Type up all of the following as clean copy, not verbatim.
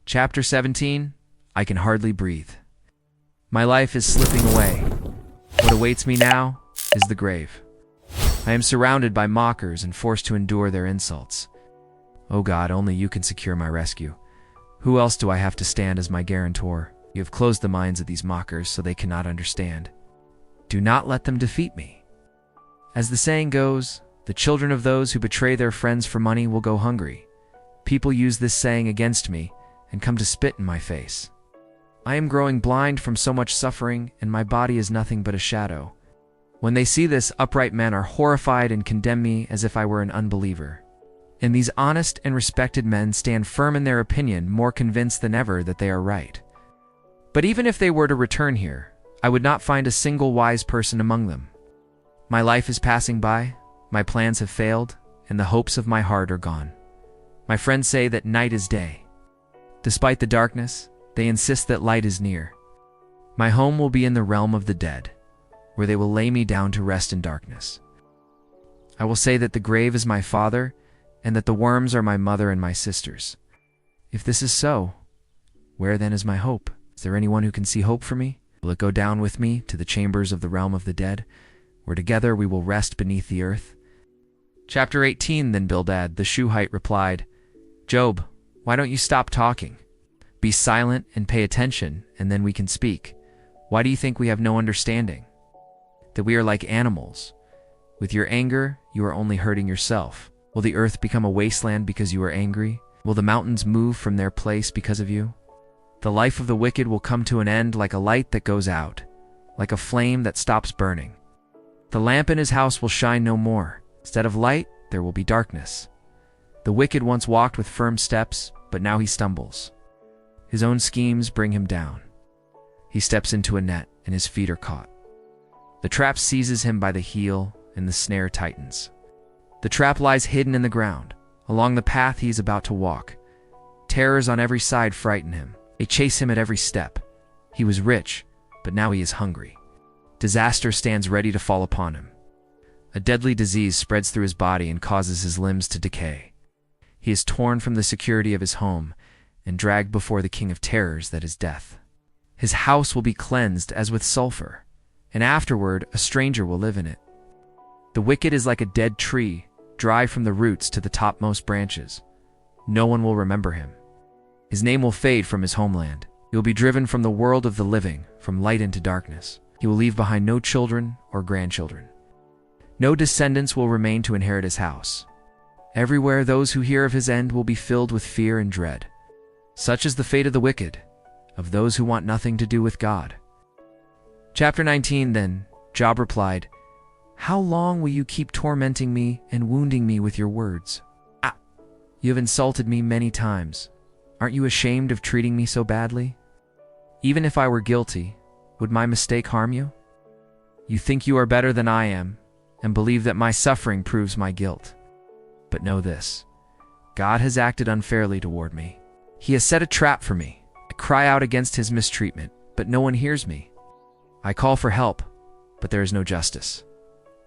Chapter 17. I Can Hardly Breathe. My life is slipping away. What awaits me now is the grave. I am surrounded by mockers and forced to endure their insults. Oh God, only you can secure my rescue. Who else do I have to stand as my guarantor? You have closed the minds of these mockers so they cannot understand. Do not let them defeat me. As the saying goes, the children of those who betray their friends for money will go hungry. People use this saying against me and come to spit in my face. I am growing blind from so much suffering, and my body is nothing but a shadow. When they see this, upright men are horrified and condemn me as if I were an unbeliever. And these honest and respected men stand firm in their opinion, more convinced than ever that they are right. But even if they were to return here, I would not find a single wise person among them. My life is passing by, my plans have failed, and the hopes of my heart are gone. My friends say that night is day. Despite the darkness, they insist that light is near. My home will be in the realm of the dead, where they will lay me down to rest in darkness. I will say that the grave is my father, and that the worms are my mother and my sisters. If this is so, where then is my hope? Is there anyone who can see hope for me? Will it go down with me to the chambers of the realm of the dead, where together we will rest beneath the earth? Chapter 18. Then Bildad the Shuhite replied, Job, why don't you stop talking? Be silent and pay attention, and then we can speak. Why do you think we have no understanding? That we are like animals. With your anger, you are only hurting yourself. Will the earth become a wasteland because you are angry? Will the mountains move from their place because of you? The life of the wicked will come to an end like a light that goes out, like a flame that stops burning. The lamp in his house will shine no more. Instead of light, there will be darkness. The wicked once walked with firm steps, but now he stumbles. His own schemes bring him down. He steps into a net, and his feet are caught. The trap seizes him by the heel, and the snare tightens. The trap lies hidden in the ground, along the path he is about to walk. Terrors on every side frighten him. They chase him at every step. He was rich, but now he is hungry. Disaster stands ready to fall upon him. A deadly disease spreads through his body and causes his limbs to decay. He is torn from the security of his home and dragged before the king of terrors, that is death. His house will be cleansed as with sulfur, and afterward a stranger will live in it. The wicked is like a dead tree, dry from the roots to the topmost branches. No one will remember him. His name will fade from his homeland. He will be driven from the world of the living, from light into darkness. He will leave behind no children or grandchildren. No descendants will remain to inherit his house. Everywhere those who hear of his end will be filled with fear and dread. Such is the fate of the wicked, of those who want nothing to do with God. Chapter 19. Then Job replied, How long will you keep tormenting me and wounding me with your words? You have insulted me many times. Aren't you ashamed of treating me so badly? Even if I were guilty, would my mistake harm you? You think you are better than I am, and believe that my suffering proves my guilt. But know this, God has acted unfairly toward me. He has set a trap for me. I cry out against his mistreatment, but no one hears me. I call for help, but there is no justice.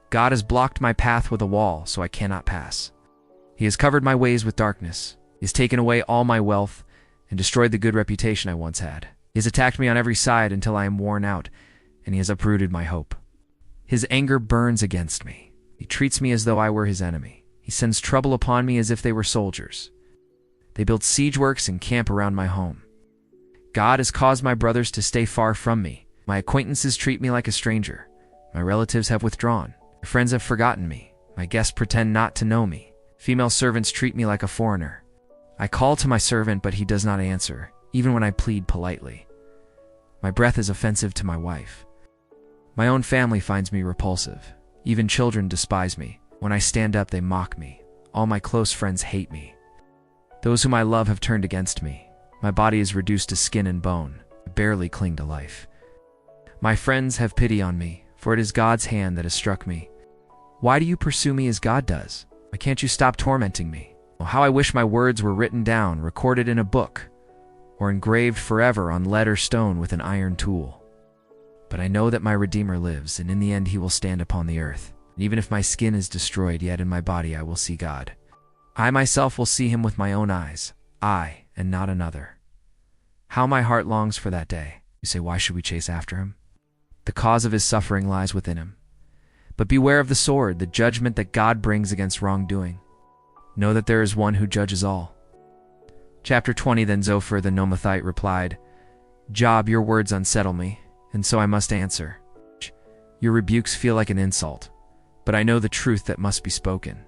God has blocked my path with a wall, so I cannot pass. He has covered my ways with darkness. He has taken away all my wealth and destroyed the good reputation I once had. He has attacked me on every side until I am worn out, and he has uprooted my hope. His anger burns against me. He treats me as though I were his enemy. He sends trouble upon me as if they were soldiers. They build siege works and camp around my home. God has caused my brothers to stay far from me. My acquaintances treat me like a stranger. My relatives have withdrawn. My friends have forgotten me. My guests pretend not to know me. Female servants treat me like a foreigner. I call to my servant, but he does not answer, even when I plead politely. My breath is offensive to my wife. My own family finds me repulsive. Even children despise me. When I stand up, they mock me. All my close friends hate me. Those whom I love have turned against me. My body is reduced to skin and bone. I barely cling to life. My friends have pity on me, for it is God's hand that has struck me. Why do you pursue me as God does? Why can't you stop tormenting me? Oh, how I wish my words were written down, recorded in a book, or engraved forever on lead or stone with an iron tool. But I know that my Redeemer lives, and in the end he will stand upon the earth. And even if my skin is destroyed, yet in my body I will see God. I myself will see him with my own eyes, I and not another. How my heart longs for that day. You say, why should we chase after him? The cause of his suffering lies within him. But beware of the sword, the judgment that God brings against wrongdoing. Know that there is one who judges all. Chapter 20. Then Zophar the Nomathite replied, Job, your words unsettle me, and so I must answer. Your rebukes feel like an insult, but I know the truth that must be spoken.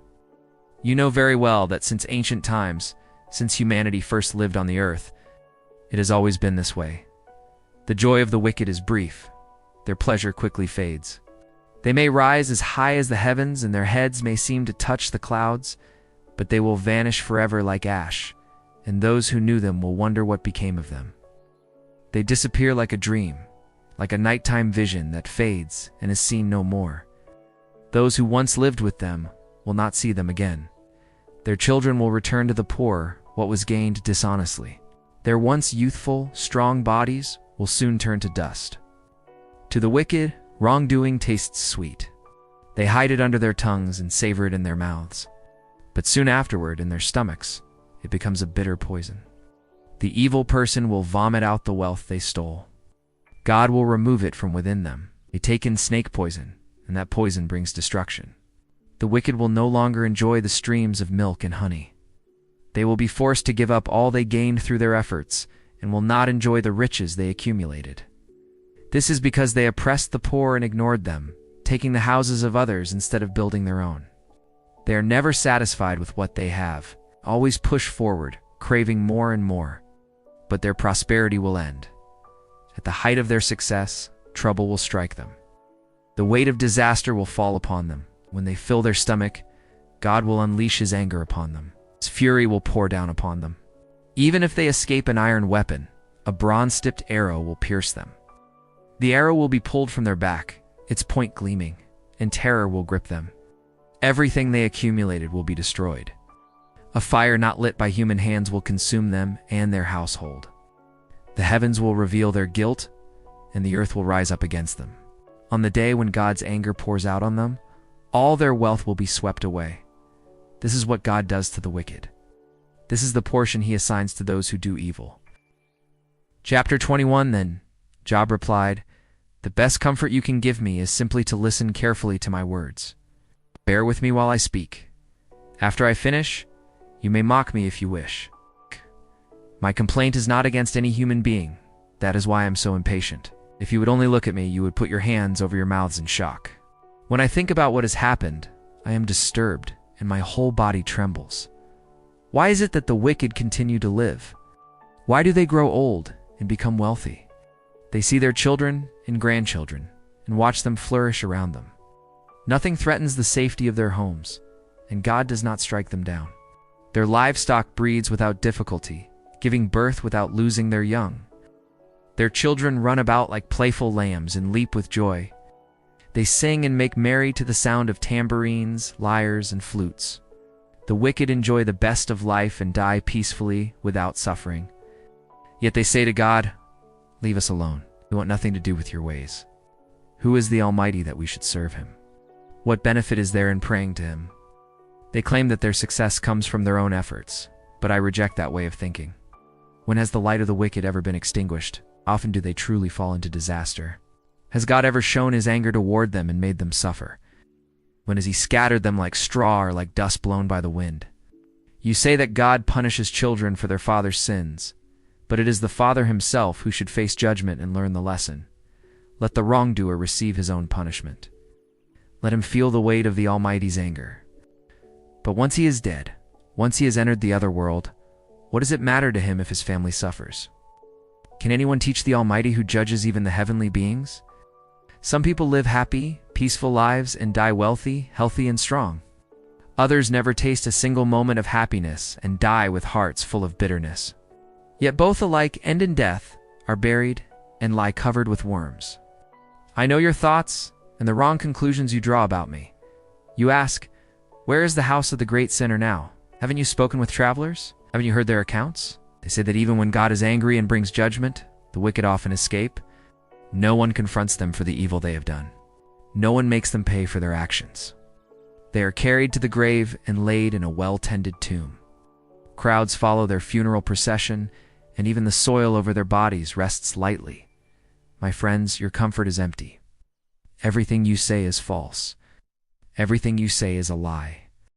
You know very well that since ancient times, since humanity first lived on the earth, it has always been this way. The joy of the wicked is brief. Their pleasure quickly fades. They may rise as high as the heavens, and their heads may seem to touch the clouds, but they will vanish forever like ash, and those who knew them will wonder what became of them. They disappear like a dream, like a nighttime vision that fades and is seen no more. Those who once lived with them will not see them again. Their children will return to the poor what was gained dishonestly. Their once youthful, strong bodies will soon turn to dust. To the wicked, wrongdoing tastes sweet. They hide it under their tongues and savor it in their mouths. But soon afterward, in their stomachs, it becomes a bitter poison. The evil person will vomit out the wealth they stole. God will remove it from within them. They take in snake poison, and that poison brings destruction. The wicked will no longer enjoy the streams of milk and honey. They will be forced to give up all they gained through their efforts, and will not enjoy the riches they accumulated. This is because they oppressed the poor and ignored them, taking the houses of others instead of building their own. They are never satisfied with what they have, always push forward, craving more and more. But their prosperity will end. At the height of their success, trouble will strike them. The weight of disaster will fall upon them. When they fill their stomach, God will unleash his anger upon them. His fury will pour down upon them. Even if they escape an iron weapon, a bronze-tipped arrow will pierce them. The arrow will be pulled from their back, its point gleaming, and terror will grip them. Everything they accumulated will be destroyed. A fire not lit by human hands will consume them and their household. The heavens will reveal their guilt, and the earth will rise up against them. On the day when God's anger pours out on them, all their wealth will be swept away. This is what God does to the wicked. This is the portion he assigns to those who do evil. Chapter 21. Then Job replied, The best comfort you can give me is simply to listen carefully to my words. Bear with me while I speak. After I finish, you may mock me if you wish. My complaint is not against any human being. That is why I'm so impatient. If you would only look at me, you would put your hands over your mouths in shock. When I think about what has happened, I am disturbed, and my whole body trembles. Why is it that the wicked continue to live? Why do they grow old and become wealthy? They see their children and grandchildren and watch them flourish around them. Nothing threatens the safety of their homes, and God does not strike them down. Their livestock breeds without difficulty, giving birth without losing their young. Their children run about like playful lambs and leap with joy. They sing and make merry to the sound of tambourines, lyres, and flutes. The wicked enjoy the best of life and die peacefully without suffering. Yet they say to God, Leave us alone. We want nothing to do with your ways. Who is the Almighty that we should serve him? What benefit is there in praying to him? They claim that their success comes from their own efforts, but I reject that way of thinking. When has the light of the wicked ever been extinguished? Often do they truly fall into disaster. Has God ever shown his anger toward them and made them suffer? When has he scattered them like straw or like dust blown by the wind? You say that God punishes children for their father's sins, but it is the father himself who should face judgment and learn the lesson. Let the wrongdoer receive his own punishment. Let him feel the weight of the Almighty's anger. But once he is dead, once he has entered the other world, what does it matter to him if his family suffers? Can anyone teach the Almighty who judges even the heavenly beings? Some people live happy, peaceful lives and die wealthy, healthy, and strong. Others never taste a single moment of happiness and die with hearts full of bitterness. Yet both alike end in death, are buried, and lie covered with worms. I know your thoughts and the wrong conclusions you draw about me. You ask, Where is the house of the great sinner now? Haven't you spoken with travelers? Haven't you heard their accounts? They say that even when God is angry and brings judgment, the wicked often escape. No one confronts them for the evil they have done. No one makes them pay for their actions. They are carried to the grave and laid in a well-tended tomb. Crowds follow their funeral procession, and even the soil over their bodies rests lightly. My friends, your comfort is empty. Everything you say is false. Everything you say is a lie.